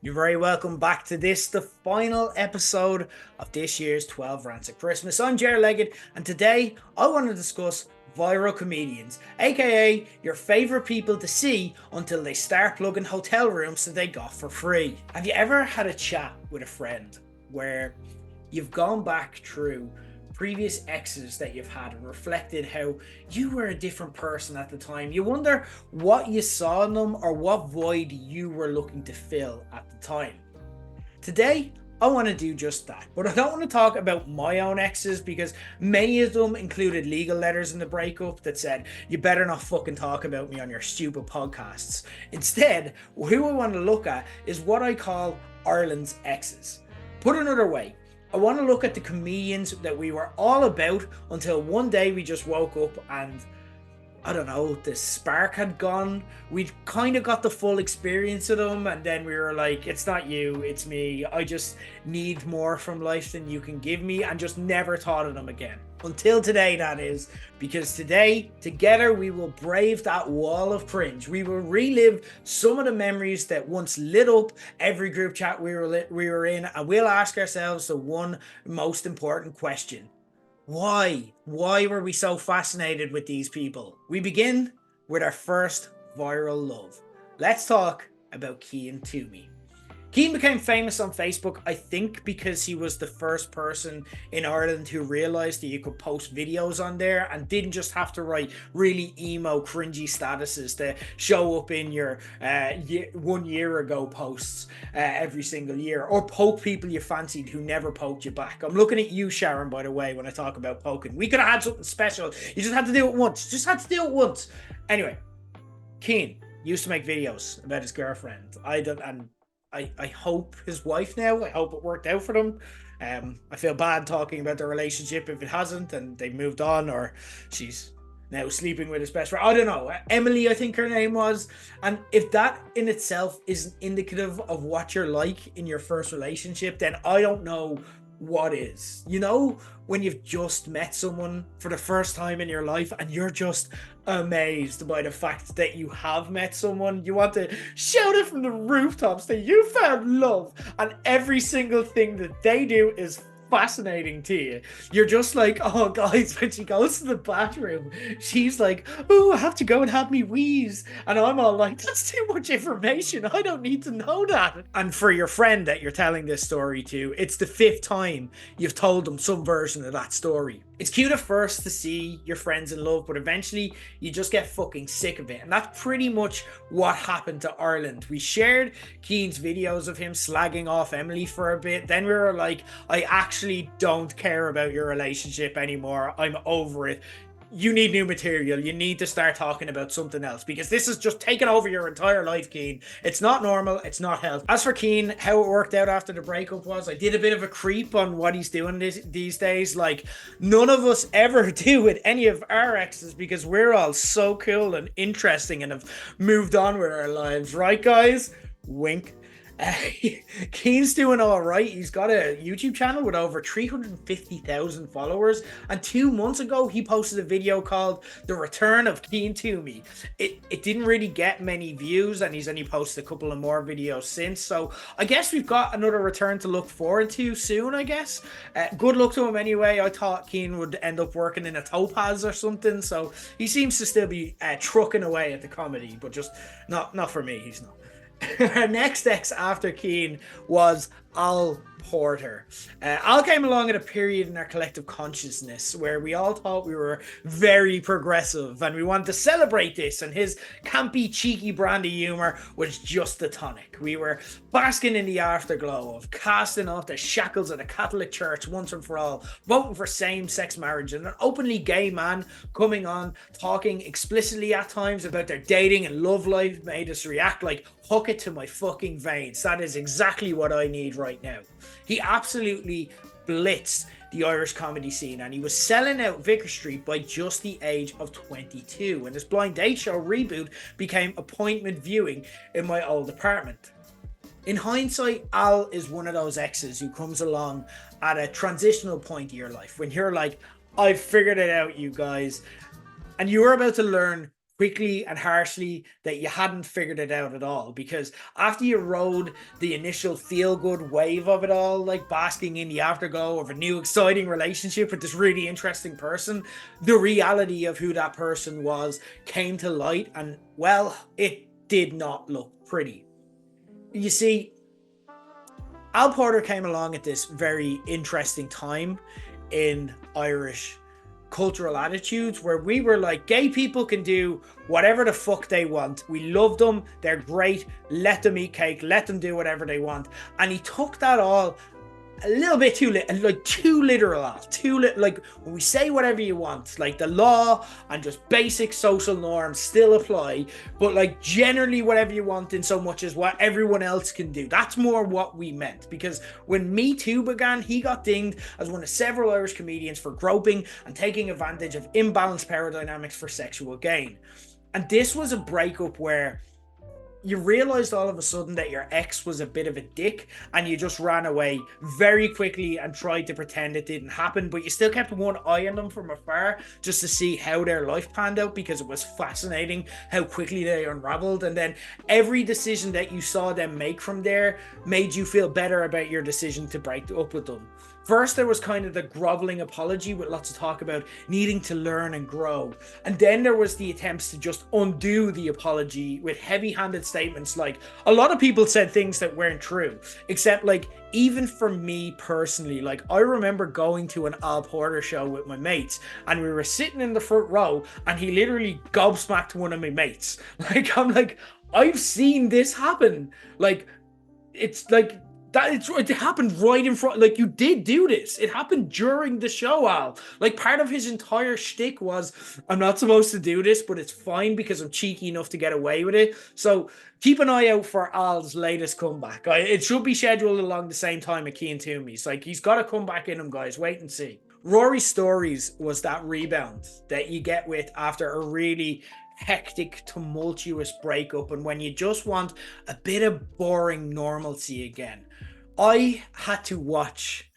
You're very welcome back to this, the final episode of this year's 12 Rants of Christmas. I'm Jared Leggett, and today I want to discuss viral comedians, aka your favourite people to see until they start plugging hotel rooms that they got for free. Have you ever had a chat with a friend where you've gone back through previous exes that you've had and reflected how you were a different person at the time? You wonder what you saw in them or what void you were looking to fill at the time. Today, I want to do just that, but I don't want to talk about my own exes because many of them included legal letters in the breakup that said, you better not fucking talk about me on your stupid podcasts. Instead, who I want to look at is what I call Ireland's exes. Put another way, I want to look at the comedians that we were all about until one day we just woke up and, I don't know, the spark had gone. We'd kind of got the full experience of them, and then we were like, it's not you, it's me. I just need more from life than you can give me, and just never thought of them again. Until today, that is, because today, together, we will brave that wall of cringe. We will relive some of the memories that once lit up every group chat we were in, and we'll ask ourselves the one most important question. Why? Why were we so fascinated with these people? We begin with our first viral love. Let's talk about Cian Twomey. Cian became famous on Facebook, I think, because he was the first person in Ireland who realised that you could post videos on there and didn't just have to write really emo, cringy statuses to show up in your 1 year ago posts every single year, or poke people you fancied who never poked you back. I'm looking at you, Sharon, by the way, when I talk about poking. We could have had something special. You just had to do it once. Anyway, Cian used to make videos about his girlfriend. I hope his wife now. I hope it worked out for them. I feel bad talking about their relationship if it hasn't and they've moved on or she's now sleeping with his best friend. I don't know. Emily, I think her name was. And if that in itself isn't indicative of what you're like in your first relationship, then I don't know what is. You know, when you've just met someone for the first time in your life and you're just amazed by the fact that you have met someone, you want to shout it from the rooftops that you found love, and every single thing that they do is fascinating to you. You're just like, oh guys, when she goes to the bathroom, she's like, oh, I have to go and have me wheeze, and I'm all like, that's too much information, I don't need to know that. And for your friend that you're telling this story to, it's the 5th time you've told them some version of that story. It's cute at first to see your friends in love, but eventually you just get fucking sick of it. And that's pretty much what happened to Ireland. We shared Cian's videos of him slagging off Emily for a bit. Then we were like, I actually don't care about your relationship anymore. I'm over it. You need new material. You need to start talking about something else because this is just taking over your entire life, Cian. It's not normal. It's not healthy. As for Cian, how it worked out after the breakup was, I did a bit of a creep on what he's doing these days. Like, none of us ever do with any of our exes because we're all so cool and interesting and have moved on with our lives. Right, guys? Wink. Cian's doing all right. He's got a YouTube channel with over 350,000 followers, and 2 months ago he posted a video called The Return of Cian Twomey. It didn't really get many views, and he's only posted a couple of more videos since, so I guess we've got another return to look forward to soon, I guess. Good luck to him anyway. I thought Cian would end up working in a Topaz or something, so he seems to still be trucking away at the comedy, but just not for me. He's not. Our next ex after Cian was Al Porter. Al came along at a period in our collective consciousness where we all thought we were very progressive and we wanted to celebrate this, and his campy, cheeky brand of humour was just the tonic. We were basking in the afterglow of casting off the shackles of the Catholic Church once and for all, voting for same-sex marriage, and an openly gay man coming on, talking explicitly at times about their dating and love life made us react like, hook it to my fucking veins. That is exactly what I need right now. He absolutely blitzed the Irish comedy scene, and he was selling out Vicar Street by just the age of 22, and his Blind Date Show reboot became appointment viewing in my old apartment. In hindsight, Al is one of those exes who comes along at a transitional point of your life when you're like, I've figured it out, you guys, and you're about to learn quickly and harshly that you hadn't figured it out at all, because after you rode the initial feel-good wave of it all, like basking in the afterglow of a new exciting relationship with this really interesting person, the reality of who that person was came to light, and well, it did not look pretty. You see, Al Porter came along at this very interesting time in Irish cultural attitudes, where we were like, gay people can do whatever the fuck they want. We love them. They're great. Let them eat cake. Let them do whatever they want. And he took that all a little bit too literal, like when we say whatever you want, like the law and just basic social norms still apply, but like generally whatever you want in so much as what everyone else can do. That's more what we meant, because when Me Too began, he got dinged as one of several Irish comedians for groping and taking advantage of imbalanced power dynamics for sexual gain. And this was a breakup where you realized all of a sudden that your ex was a bit of a dick, and you just ran away very quickly and tried to pretend it didn't happen, but you still kept one eye on them from afar just to see how their life panned out, because it was fascinating how quickly they unraveled. And then every decision that you saw them make from there made you feel better about your decision to break up with them. First, there was kind of the groveling apology with lots of talk about needing to learn and grow. And then there was the attempts to just undo the apology with heavy-handed statements like, a lot of people said things that weren't true. Except, like, even for me personally, like, I remember going to an Al Porter show with my mates, and we were sitting in the front row, and he literally gobsmacked one of my mates. Like, I'm like, I've seen this happen. Like, it's like, it happened right in front. Like, you did do this. It happened during the show, Al. Like, part of his entire shtick was, I'm not supposed to do this, but it's fine because I'm cheeky enough to get away with it. So keep an eye out for Al's latest comeback. It should be scheduled along the same time as Cian Twomey's. Like, he's got a comeback in him, guys. Wait and see. Rory's stories was that rebound that you get with after a really hectic, tumultuous breakup, and when you just want a bit of boring normalcy again. I had to watch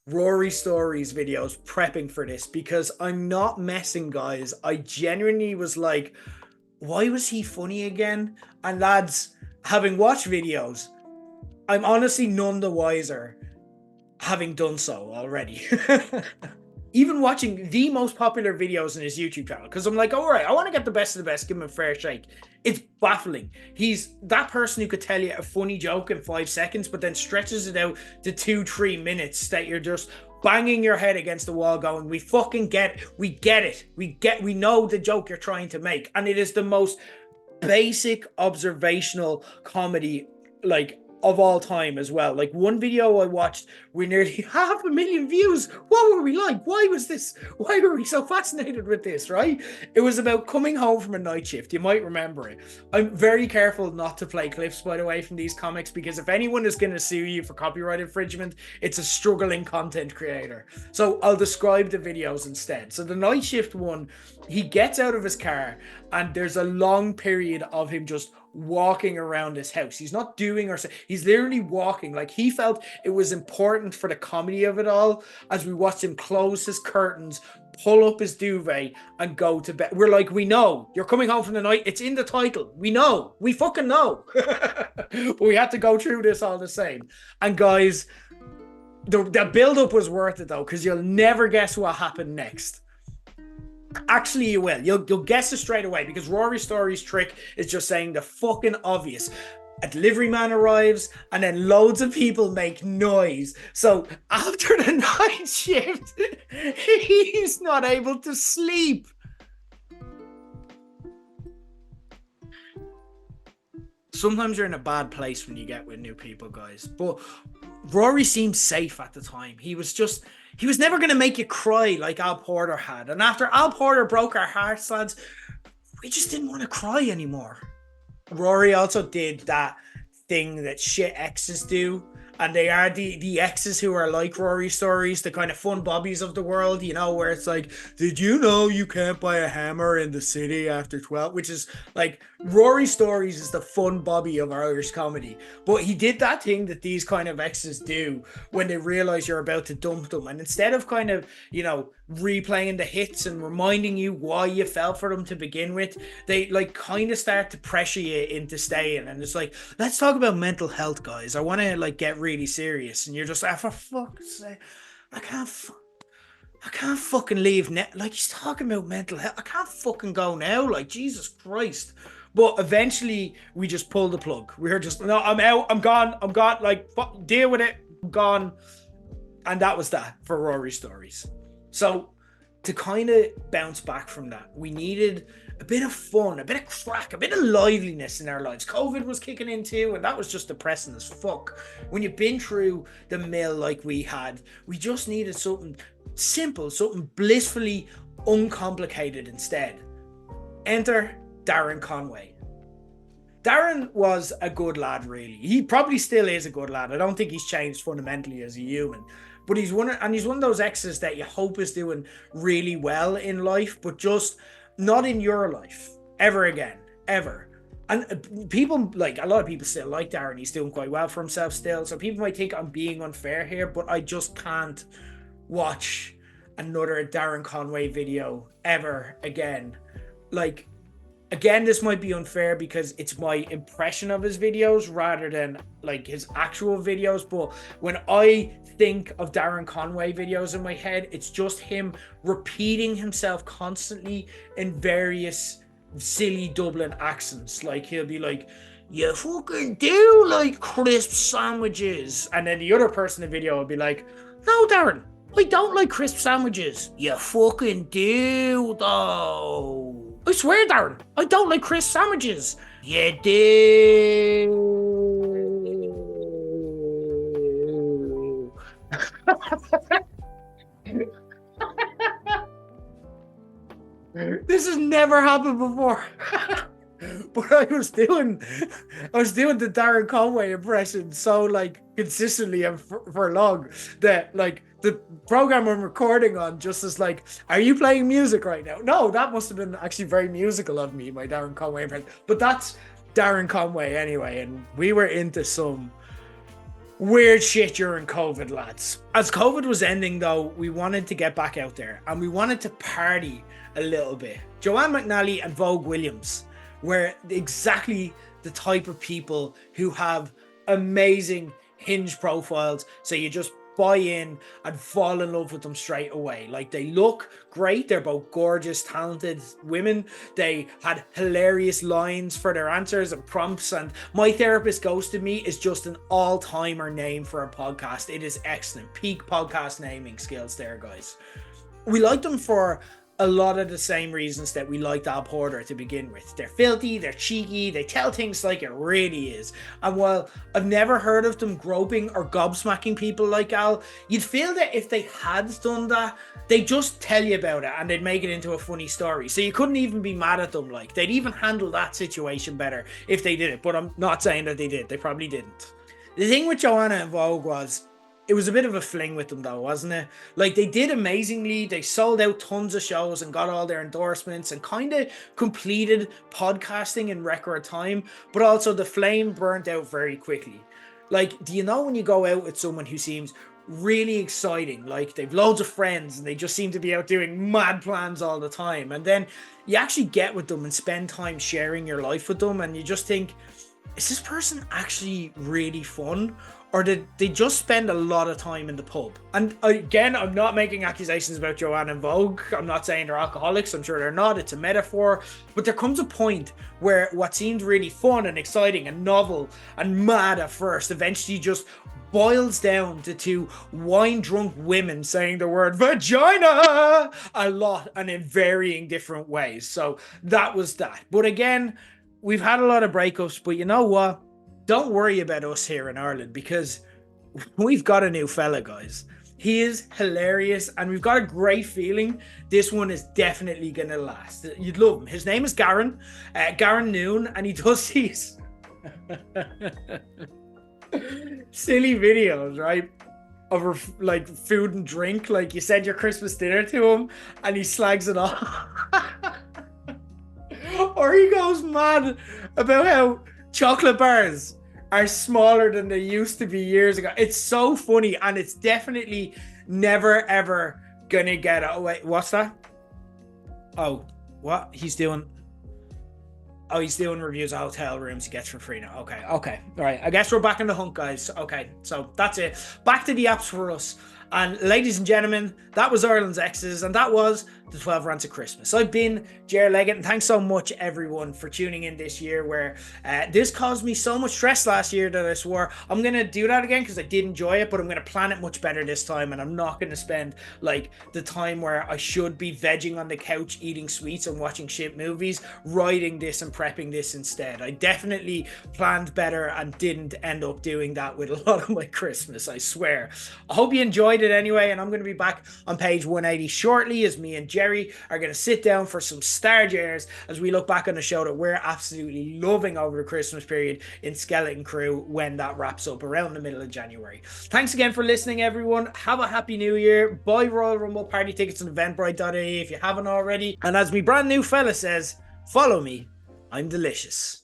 Rory Stories videos prepping for this, because I'm not messing, guys. I genuinely was like, why was he funny again? And lads, having watched videos, I'm honestly none the wiser having done so already. Even watching the most popular videos in his YouTube channel, because I'm like, all right, I want to get the best of the best, give him a fair shake. It's baffling. He's that person who could tell you a funny joke in 5 seconds, but then stretches it out to 2-3 minutes that you're just banging your head against the wall going, we fucking get it. We know the joke you're trying to make. And it is the most basic observational comedy, like, of all time as well. Like, one video I watched with nearly 500,000 views. What were we like? Why were we so fascinated with this, right? It was about coming home from a night shift. You might remember it. I'm very careful not to play clips, by the way, from these comics, because if anyone is going to sue you for copyright infringement, it's a struggling content creator. So I'll describe the videos instead. So the night shift one, he gets out of his car, and there's a long period of him just walking around his house. He's not doing or he's literally walking. Like, he felt it was important for the comedy of it all, as we watched him close his curtains, pull up his duvet, and go to bed. We're like, we know you're coming home from the night. It's in the title. We know. We fucking know. But we had to go through this all the same. And guys, the build-up was worth it though, because you'll never guess what happened next. Actually, you will. You'll guess it straight away, because Rory Story's trick is just saying the fucking obvious. A delivery man arrives, and then loads of people make noise. So after the night shift, he's not able to sleep. Sometimes you're in a bad place when you get with new people, guys. But Rory seemed safe at the time. He was never going to make you cry like Al Porter had. And after Al Porter broke our hearts, lads, we just didn't want to cry anymore. Rory also did that thing that shit exes do. And they are the exes who are like Rory Stories, the kind of fun bobbies of the world, you know, where it's like, did you know you can't buy a hammer in the city after 12? Which is like Rory Stories is the fun Bobby of Irish comedy, but he did that thing that these kind of exes do when they realize you're about to dump them, and instead of kind of, you know, replaying the hits and reminding you why you fell for them to begin with, they like kind of start to pressure you into staying, and it's like, let's talk about mental health, guys. I want to like get really serious, and you're just like, for fuck's sake, I can't fucking leave now. Like, he's talking about mental health. I can't fucking go now. Like, Jesus Christ. But eventually, we just pulled the plug. We were just, no, I'm out. I'm gone. Like, deal with it. I'm gone. And that was that for Rory Stories. So, to kind of bounce back from that, we needed a bit of fun, a bit of crack, a bit of liveliness in our lives. COVID was kicking in too, and that was just depressing as fuck. When you've been through the mill like we had, we just needed something simple, something blissfully uncomplicated instead. Enter Darren Conway. Darren was a good lad, really. He probably still is a good lad. I don't think he's changed fundamentally as a human. But he's one of those exes that you hope is doing really well in life, but just not in your life ever again, ever. And people, like, a lot of people still like Darren. He's doing quite well for himself still. So people might think I'm being unfair here, but I just can't watch another Darren Conway video ever again. Like, again, this might be unfair because it's my impression of his videos rather than like his actual videos, but when I think of Darren Conway videos in my head, it's just him repeating himself constantly in various silly Dublin accents. Like, he'll be like, you fucking do like crisp sandwiches, and then the other person in the video will be like, no, Darren, I don't like crisp sandwiches. You fucking do though. I swear, Darren, I don't like crisp sandwiches. You do. This has never happened before. But I was doing the Darren Conway impression so like consistently and for long that like the program I'm recording on just is like, are you playing music right now? No, that must have been actually very musical of me, my Darren Conway impression. But that's Darren Conway anyway, and we were into some weird shit during COVID, lads. As COVID was ending though, we wanted to get back out there and we wanted to party a little bit. Joanna McNally and Vogue Williams were exactly the type of people who have amazing Hinge profiles, so you just buy in and fall in love with them straight away. Like, they look great, they're both gorgeous, talented women, they had hilarious lines for their answers and prompts, and My Therapist Ghosted Me is just an all-timer name for a podcast. It is excellent. Peak podcast naming skills there, guys. We liked them for a lot of the same reasons that we liked Al Porter to begin with. They're filthy, they're cheeky, they tell things like it really is. And while I've never heard of them groping or gobsmacking people like Al, you'd feel that if they had done that, they'd just tell you about it and they'd make it into a funny story. So you couldn't even be mad at them. Like, they'd even handle that situation better if they did it. But I'm not saying that they did. They probably didn't. The thing with Joanna and Vogue was, it was a bit of a fling with them though, wasn't it? Like, they did amazingly. They sold out tons of shows and got all their endorsements and kind of completed podcasting in record time, but also the flame burnt out very quickly. Like, do you know when you go out with someone who seems really exciting, like they've loads of friends and they just seem to be out doing mad plans all the time, and then you actually get with them and spend time sharing your life with them and you just think, is this person actually really fun? Or did they just spend a lot of time in the pub? And again, I'm not making accusations about Joanna and Vogue. I'm not saying they're alcoholics. I'm sure they're not. It's a metaphor. But there comes a point where what seemed really fun and exciting and novel and mad at first eventually just boils down to two wine-drunk women saying the word vagina a lot and in varying different ways. So that was that. But again, we've had a lot of breakups, but you know what? Don't worry about us here in Ireland because we've got a new fella, guys. He is hilarious and we've got a great feeling this one is definitely going to last. You'd love him. His name is Garron, Garron Noone, and he does these silly videos, right? Of like food and drink. Like, you send your Christmas dinner to him and he slags it off. Rory goes mad about how chocolate bars are smaller than they used to be years ago. It's so funny, and it's definitely never ever gonna get. Oh wait, what's that? Oh, what he's doing? Oh, he's doing reviews of hotel rooms he gets for free now. Okay. All right. I guess we're back in the hunt, guys. Okay, so that's it. Back to the apps for us. And ladies and gentlemen, that was Ireland's Exes, and that was the 12 Rants of Christmas. I've been Ger Leggett, and thanks so much, everyone, for tuning in this year, where this caused me so much stress last year that I swore I'm going to do that again because I did enjoy it, but I'm going to plan it much better this time, and I'm not going to spend, like, the time where I should be vegging on the couch, eating sweets and watching shit movies, writing this and prepping this instead. I definitely planned better and didn't end up doing that with a lot of my Christmas, I swear. I hope you enjoyed it anyway, and I'm going to be back on page 180 shortly as me and Jerry are going to sit down for some star jars as we look back on the show that we're absolutely loving over the Christmas period in Skeleton Crew when that wraps up around the middle of January. Thanks again for listening, everyone. Have a happy new year. Buy Royal Rumble party tickets on eventbrite.ie if you haven't already. And as my brand new fella says, follow me. I'm delicious.